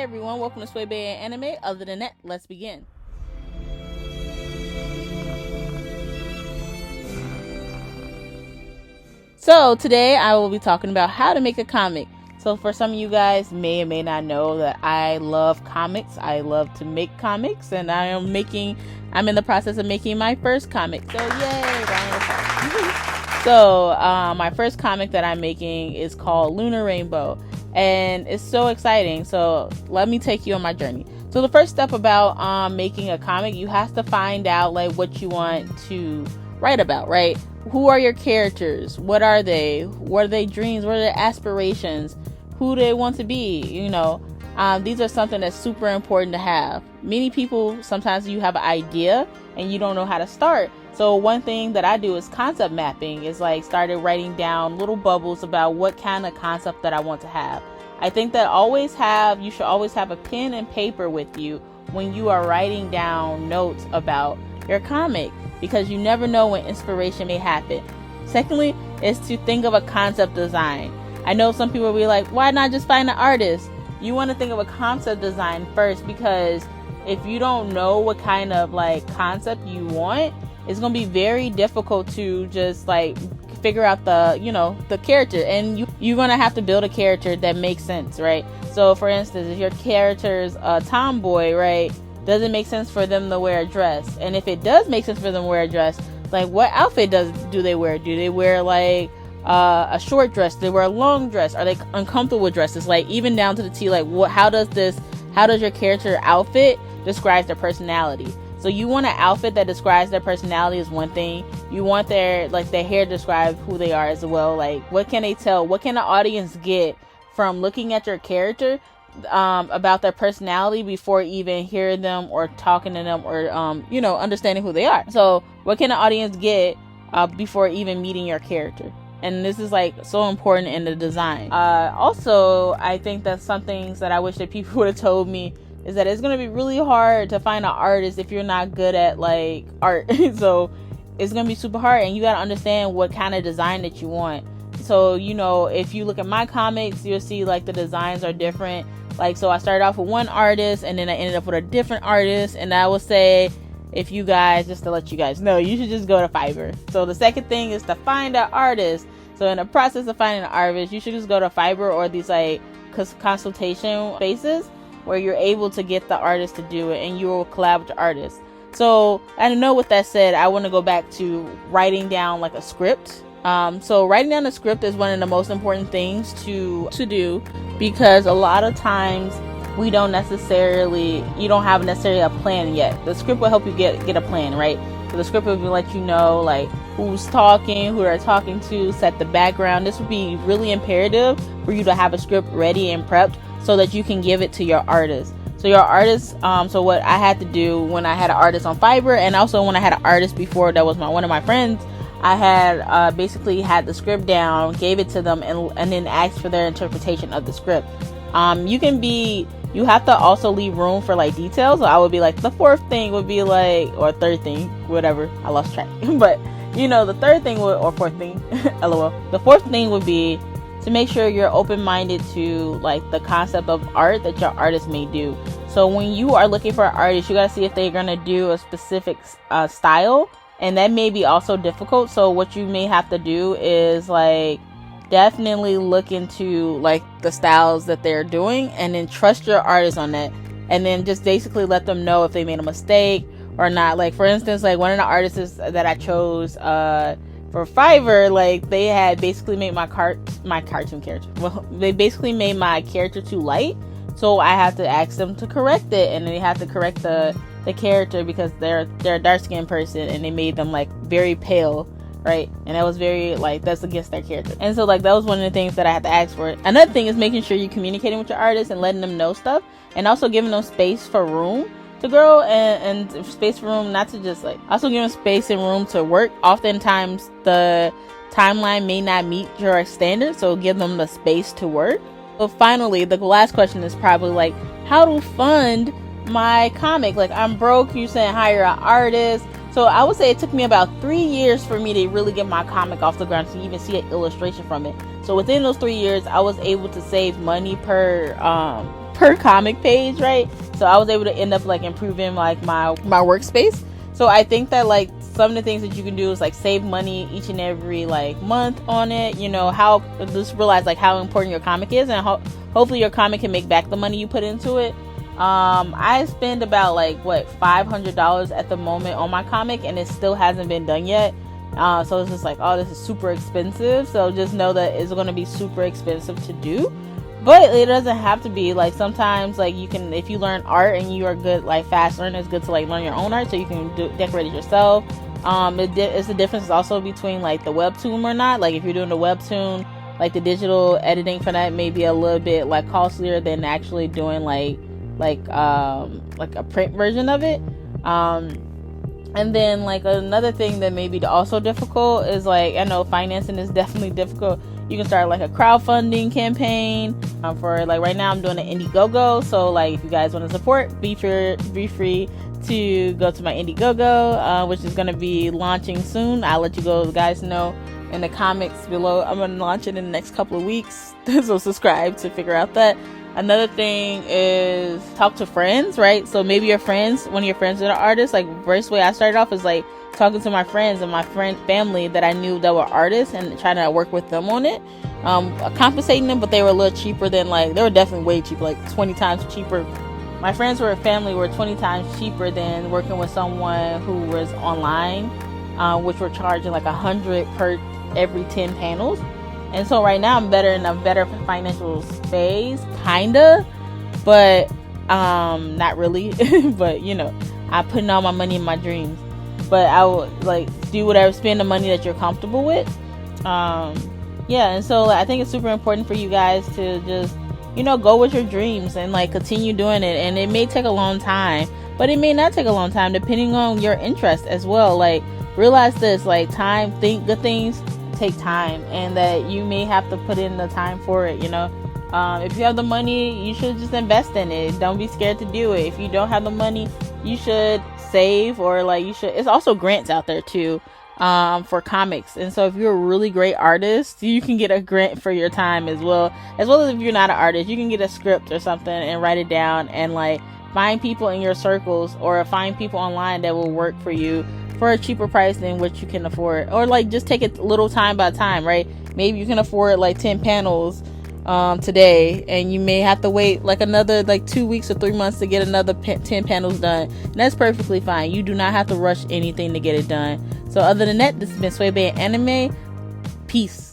everyone, welcome to Swaybae N Anime. Other than that, let's begin. So today I will be talking about how to make a comic. So for some of you guys may or may not know that I love comics. I love to make comics, and I'm in the process of making my first comic. So yay! So my first comic that I'm making is called Lunar Rainbow, and it's so exciting. So let me take you on my journey. So the first step about making a comic, you have to find out like what you want to write about, right? Who are your characters? What are they? What are their dreams? What are their aspirations? Who do they want to be? These are something that's super important to have. Many people, sometimes you have an idea and you don't know how to start. So one thing that I do is concept mapping. Is like started writing down little bubbles about what kind of concept that I want to have. I think that you should always have a pen and paper with you when you are writing down notes about your comic, because you never know when inspiration may happen. Secondly, is to think of a concept design. I know some people will be like, why not just find an artist? You want to think of a concept design first, because if you don't know what kind of like concept you want, it's going to be very difficult to just like figure out the character, and you're going to have to build a character that makes sense, right? So for instance, if your character's a tomboy, right, does it make sense for them to wear a dress? And if it does make sense for them to wear a dress, like what outfit do they wear? Do they wear like a short dress? Do they wear a long dress? Are they uncomfortable with dresses? Like even down to the T, like how does your character outfit describe their personality? So you want an outfit that describes their personality is one thing. You want their hair to describe who they are as well. Like what can they tell? What can the audience get from looking at your character about their personality before even hearing them or talking to them or understanding who they are? So what can the audience get before even meeting your character? And this is like so important in the design. Also, I think that some things that I wish that people would have told me is that it's going to be really hard to find an artist if you're not good at like art. So it's going to be super hard, and you got to understand what kind of design that you want. So if you look at my comics, you'll see like the designs are different. Like, so I started off with one artist and then I ended up with a different artist. And I will say, if you guys, just to let you guys know, you should just go to Fiverr. So the second thing is to find an artist. So in the process of finding an artist, you should just go to Fiverr or these like consultation spaces where you're able to get the artist to do it and you will collab with the artist. So I know, with that said, I want to go back to writing down like a script. So writing down a script is one of the most important things to do, because a lot of times you don't have necessarily a plan yet. The script will help you get a plan, right? So the script will let you know like who's talking, who they're talking to, set the background. This would be really imperative for you to have a script ready and prepped so that you can give it to your artist. So your artist, so what I had to do when I had an artist on Fiverr, and also when I had an artist before that was one of my friends, I had basically had the script down, gave it to them, and then asked for their interpretation of the script. You have to also leave room for like details. So I would be like, the fourth thing would be like, or third thing, whatever, I lost track. But the third thing or fourth thing, lol. The fourth thing would be to make sure you're open-minded to like the concept of art that your artist may do. So when you are looking for an artist, you gotta see if they're gonna do a specific style. And that may be also difficult. So what you may have to do is like definitely look into like the styles that they're doing, and then trust your artist on that. And then just basically let them know if they made a mistake or not. Like for instance, like one of the artists that I chose for Fiverr, like they had basically made my cartoon character. Well, they basically made my character too light. So I had to ask them to correct it, and then they had to correct the character because they're a dark skinned person, and they made them like very pale, right? And that was very like, that's against their character. And so like that was one of the things that I had to ask for. Another thing is making sure you're communicating with your artist and letting them know stuff, and also giving them space for room to grow, and space for room not to just like, also give them space and room to work. Oftentimes the timeline may not meet your standards, so give them the space to work. But finally, the last question is probably like, how to fund my comic. Like, I'm broke, you saying hire an artist. So I would say it took me about 3 years for me to really get my comic off the ground, to even see an illustration from it. So within those 3 years, I was able to save money per per comic page, right? So I was able to end up like improving like my workspace. So I think that like some of the things that you can do is like save money each and every like month on it. You know, how just realize like how important your comic is, and hopefully your comic can make back the money you put into it. I spend about like $500 at the moment on my comic, and it still hasn't been done yet. So it's just like, oh, this is super expensive. So just know that it's going to be super expensive to do, but it doesn't have to be. Like sometimes like you can, if you learn art and you are good, like fast learner, it's good to like learn your own art so you can decorate it yourself. It's the difference also between like the webtoon or not. Like if you're doing the webtoon, like the digital editing for that may be a little bit like costlier than actually doing like a print version of it. And then like another thing that may be also difficult is like, I know financing is definitely difficult. You can start like a crowdfunding campaign. For like right now I'm doing an Indiegogo, so like if you guys want to support, be free to go to my Indiegogo, which is going to be launching soon. I'll let you guys know in the comments below. I'm going to launch it in the next couple of weeks, so subscribe to figure out that. Another thing is talk to friends, right? So maybe one of your friends that are artists. Like first way I started off is like talking to my friends and my family that I knew that were artists and trying to work with them on it, compensating them, but they were a little cheaper than they were definitely way cheaper, like 20 times cheaper. My friends were 20 times cheaper than working with someone who was online, which were charging like $100 per every 10 panels. And so right now I'm better in a better financial space, kinda, but not really. But you know, I'm putting all my money in my dreams. But I would like do whatever, spend the money that you're comfortable with. Yeah, and so I think it's super important for you guys to just, you know, go with your dreams and like continue doing it. And it may take a long time, but it may not take a long time depending on your interest as well. Like realize this, like good things take time, and that you may have to put in the time for it. You know, if you have the money, you should just invest in it. Don't be scared to do it. If you don't have the money, you should save, or like you should. It's also grants out there too, for comics. And so if you're a really great artist, you can get a grant for your time as well as if you're not an artist, you can get a script or something and write it down, and like find people in your circles or find people online that will work for you for a cheaper price than what you can afford, or like just take it little time by time, right? Maybe you can afford like 10 panels today, and you may have to wait like another like 2 weeks or 3 months to get another 10 panels done, and that's perfectly fine. You do not have to rush anything to get it done. So other than that, this has been Swaybae N Anime. Peace.